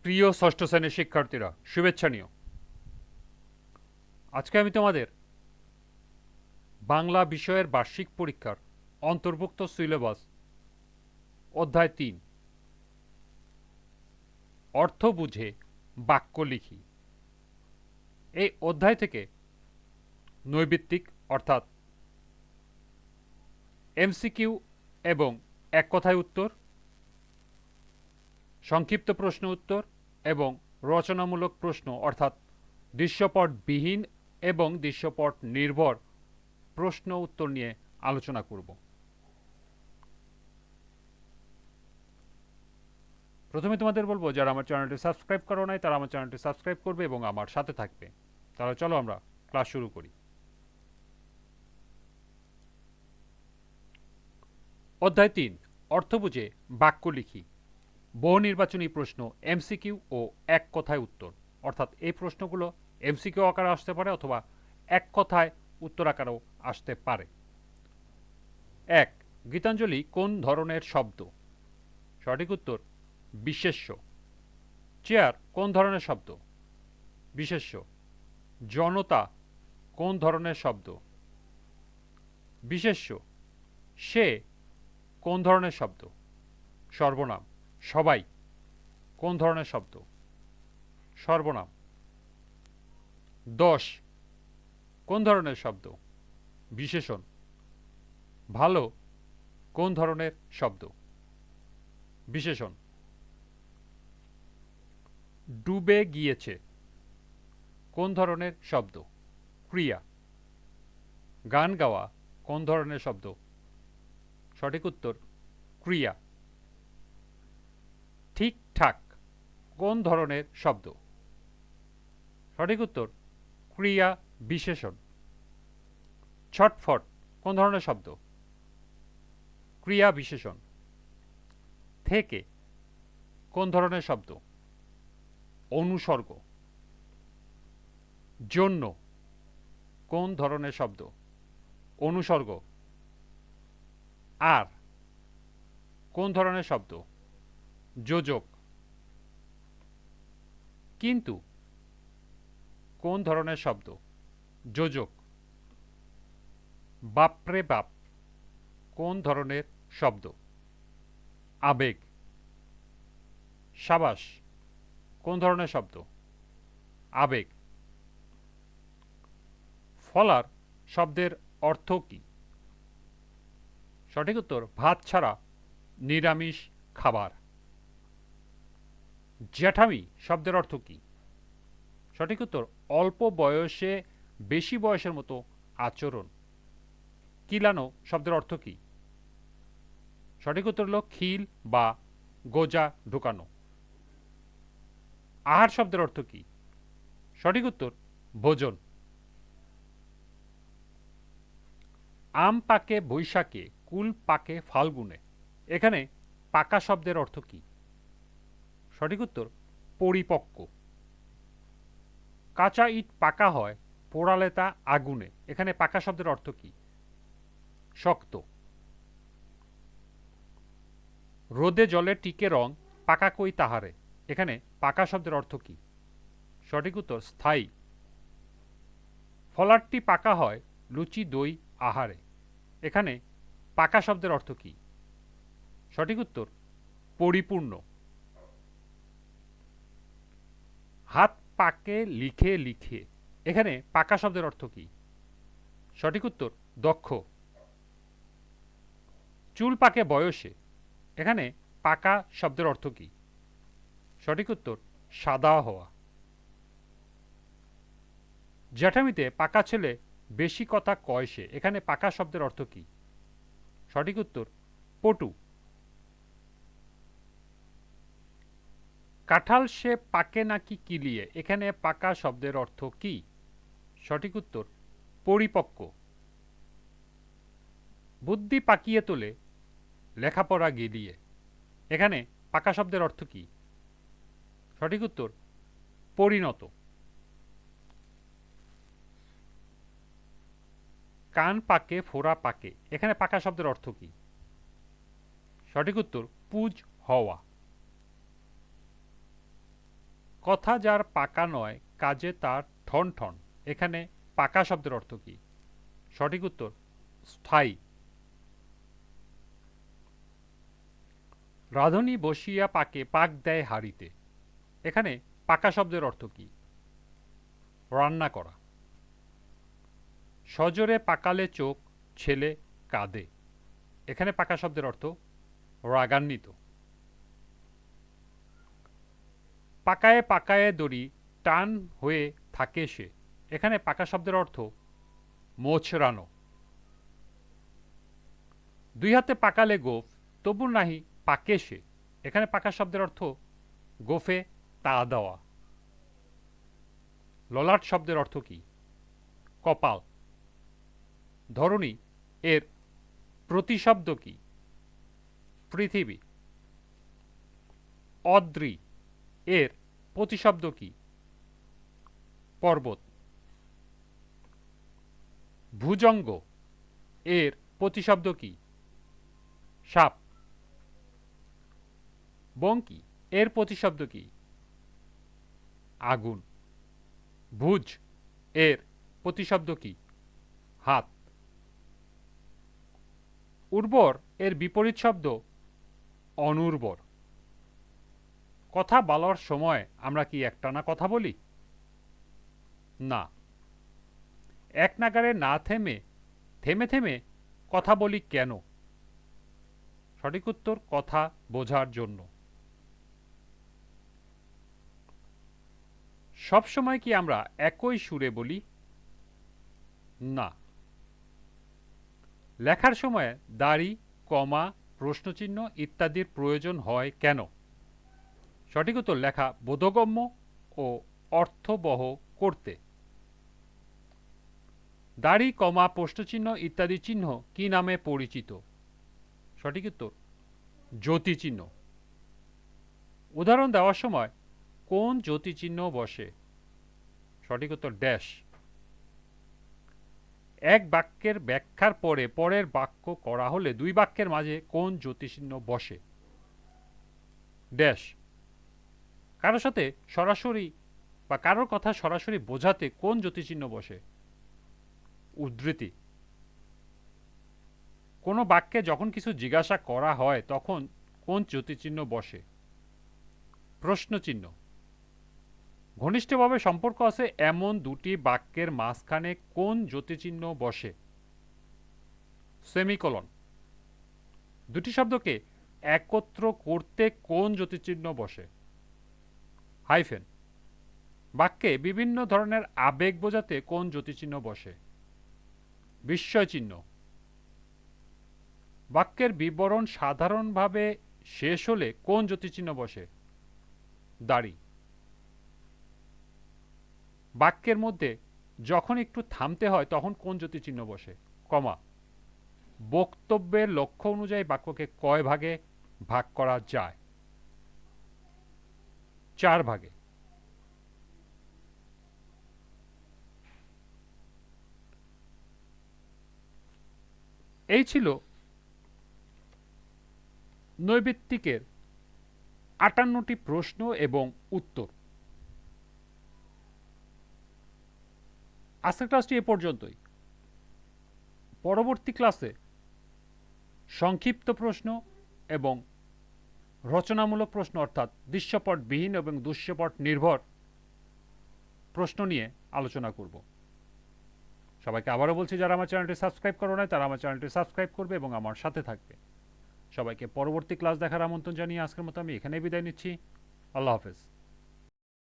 প্রিয় ষষ্ঠ শ্রেণীর শিক্ষার্থীরা, শুভেচ্ছা নিও। আজকে আমি তোমাদের বাংলা বিষয়ের বার্ষিক পরীক্ষার অন্তর্ভুক্ত সিলেবাস অধ্যায় ৩ অর্থ বুঝে বাক্য লিখি এই অধ্যায় থেকে নৈবিত্তিক অর্থাৎ এমসিকিউ এবং এক কথায় উত্তর, সংক্ষিপ্ত প্রশ্ন উত্তর এবং রচনামূলক প্রশ্ন অর্থাৎ দৃশ্যপটবিহীন এবং দৃশ্যপট নির্ভর প্রশ্ন উত্তর নিয়ে আলোচনা করব। প্রথমে তোমাদের বলবো, যারা আমার চ্যানেলটি সাবস্ক্রাইব করো নাই তারা আমার চ্যানেলটি সাবস্ক্রাইব করবে এবং আমার সাথে থাকবে। তাহলে চলো আমরা ক্লাস শুরু করি। অধ্যায় ৩ অর্থ বুঝে বাক্য লিখি। বহু নির্বাচনী প্রশ্ন, এমসিকিউ ও এক কথায় উত্তর, অর্থাৎ এই প্রশ্নগুলো এমসিকিউ আকারে আসতে পারে অথবা এক কথায় উত্তর আকারেও আসতে পারে। ১. গীতাঞ্জলি কোন ধরনের শব্দ? সঠিক উত্তর বিশেষ্য। চেয়ার কোন ধরনের শব্দ? বিশেষ্য। জনতা কোন ধরনের শব্দ? বিশেষ্য। সে কোন ধরনের শব্দ? সর্বনাম। সবাই কোন ধরনের শব্দ? সর্বনাম। ১০ কোন ধরনের শব্দ? বিশেষণ। ভালো কোন ধরনের শব্দ? বিশেষণ। ডুবে গিয়েছে কোন ধরনের শব্দ? ক্রিয়া। গান গাওয়া কোন ধরনের শব্দ? সঠিক উত্তর ক্রিয়া। ঠিকঠাক কোন ধরনের শব্দ? সঠিক উত্তর ক্রিয়া বিশেষণ। ছটফট কোন ধরনের শব্দ? ক্রিয়া বিশেষণ। থেকে কোন ধরনের শব্দ? অনুসর্গ। জন্য কোন ধরনের শব্দ? অনুসর্গ। আর কোন ধরনের শব্দ? যোজক। কিন্তু কোন ধরনের শব্দ? যোজক। বাপরে বাপ কোন ধরনের শব্দ? আবেগ। সাবাস কোন ধরনের শব্দ? আবেগ। ফলার শব্দের অর্থ কি? সঠিক উত্তর ভাত ছাড়া নিরামিষ খাবার। জ্যাঠামি শব্দের অর্থ কি? সঠিক উত্তর অল্প বয়সে বেশি বয়সের মতো আচরণ। কিলানো শব্দের অর্থ কি? সঠিক উত্তর হল খিল বা গোজা ঢুকানো। আহার শব্দের অর্থ কি? সঠিক উত্তর ভোজন। আম পাকে বৈশাখে, কুল পাকে ফাল্গুনে, এখানে পাকা শব্দের অর্থ কি? সঠিক উত্তর পরিপক্ক। কাঁচা ইট পাকা হয়, পোড়ালে তা আগুনে, এখানে পাকা শব্দের অর্থ কি? শক্ত। রোদে জলে টিকে রং, পাকা কই তাহারে, এখানে পাকা শব্দের অর্থ কি? সঠিক উত্তর স্থায়ী। ফলারটি পাকা হয়, লুচি দই আহারে, এখানে পাকা শব্দের অর্থ কি? সঠিক উত্তর পরিপূর্ণ। হাত পাকে লিখে লিখে, এখানে পাকা শব্দের অর্থ কি? সঠিক উত্তর দক্ষ। চুল পাকে বয়সে, এখানে পাকা শব্দের অর্থ কি? সঠিক উত্তর সাদা হওয়া। জ্যাঠামিতে পাকা ছেলে বেশি কথা কয় সে, এখানে পাকা শব্দের অর্থ কি? সঠিক উত্তর পটু। কাঁঠাল সে পাকে নাকি কিলিয়ে, এখানে পাকা শব্দের অর্থ কি? সঠিক উত্তর পরিপক্ক। বুদ্ধি পাকিয়ে তোলে, লেখাপড়া গিলিয়ে, এখানে পাকা শব্দের অর্থ কি? সঠিক উত্তর পরিণত। কান পাকে ফোড়া পাকে, এখানে পাকা শব্দের অর্থ কি? সঠিক উত্তর পুজ হওয়া। কথা যার পাকা নয় কাজে তার ঠন ঠন। এখানে পাকা শব্দের অর্থ কি? সঠিক উত্তর স্থায়ী। রাঁধুনি বসিয়া পাকে পাক দেয় হাঁড়িতে। এখানে পাকা শব্দের অর্থ কি? রান্না করা। সজোরে পাকালে চোখ ছেলে কাঁদে। এখানে পাকা শব্দের অর্থ রাগান্বিত। পাকায়ে পাকায়ে দড়ি টান হয়ে থাকে সে। এখানে পাকা শব্দের অর্থ মোচড়ানো। দুই হাতে পাকালে গোফ তবু নাহি পাকে সে। এখানে পাকা শব্দের অর্থ গোফে তা দেওয়া। ললাট শব্দের অর্থ কি? কপাল। ধরণী এর প্রতিশব্দ কি? পৃথিবী। অদ্রি এর প্রতিশব্দ কি? পর্বত। ভুজঙ্গ এর প্রতিশব্দ কি? সাপ। বঙ্কি এর প্রতিশব্দ কি? আগুন। ভুজ এর প্রতিশব্দ কি? হাত। উর্বর এর বিপরীত শব্দ অনুর্বর। কথা বলার সময় আমরা কি একটানা কথা বলি? না। এক নাগারে না থেমে থেমে থেমে কথা বলি কেন? সঠিক উত্তর কথা বোঝার জন্য। সব সময় কি আমরা একই সুরে বলি? না। লেখার সময় দাড়ি, কমা, প্রশ্নচিহ্ন ইত্যাদির প্রয়োজন হয় কেন? সঠিক উত্তর লেখা বোধগম্য ও অর্থবহ করতে। দাড়ি, কমা, প্রশ্নচিহ্ন ইত্যাদি চিহ্ন কি নামে পরিচিত? সঠিক উত্তর জ্যোতিচিহ্ন। উদাহরণ দেওয়ার সময় কোন জ্যোতিচিহ্ন বসে? সঠিক উত্তর ড্যাশ। এক বাক্যের ব্যাখ্যার পরে পরের বাক্য করা হলে দুই বাক্যের মাঝে কোন জ্যোতিচিহ্ন বসে? ড্যাশ। কারোর সাথে সরাসরি বা কারোর কথা সরাসরি বোঝাতে কোন জ্যোতিচিহ্ন বসে? উদ্ধৃতি। কোনো বাক্যে যখন কিছু জিজ্ঞাসা করা হয় তখন কোন জ্যোতিচিহ্ন বসে? প্রশ্নচিহ্ন। ঘনিষ্ঠভাবে সম্পর্ক আছে এমন দুটি বাক্যের মাঝখানে কোন জ্যোতিচিহ্ন বসে? সেমিকোলন। দুটি শব্দকে একত্র করতে কোন জ্যোতিচিহ্ন বসে? হাইফেন। বাক্যে বিভিন্ন ধরনের আবেগ বোঝাতে কোন জ্যোতিচিহ্ন বসে? বিস্ময়চিহ্ন। বাক্যের বিবরণ সাধারণভাবে শেষ হলে কোন জ্যোতিচিহ্ন বসে? দাড়ি। বাক্যের মধ্যে যখন একটু থামতে হয় তখন কোন জ্যোতিচিহ্ন বসে? কমা। বক্তব্যের লক্ষ্য অনুযায়ী বাক্যকে কয় ভাগে ভাগ করা যায়? 4 ভাগে। এই ছিল নৈবেত্তিকের 58টি প্রশ্ন এবং উত্তর। আজকের ক্লাসটি এ পর্যন্তই। পরবর্তী ক্লাসে সংক্ষিপ্ত প্রশ্ন এবং রচনামূলক প্রশ্ন অর্থাৎ দৃশ্যপটবিহীন এবং দৃশ্যপট নির্ভর প্রশ্ন নিয়ে আলোচনা করব। সবাইকে আবারও বলছি, যারা আমার চ্যানেলটি সাবস্ক্রাইব করো নাই তারা আমার চ্যানেলটি সাবস্ক্রাইব করবে এবং আমার সাথে থাকবে। সবাইকে পরবর্তী ক্লাস দেখার আমন্ত্রণ জানিয়ে আজকের মতো আমি এখানেই বিদায় নিচ্ছি। আল্লাহ হাফেজ।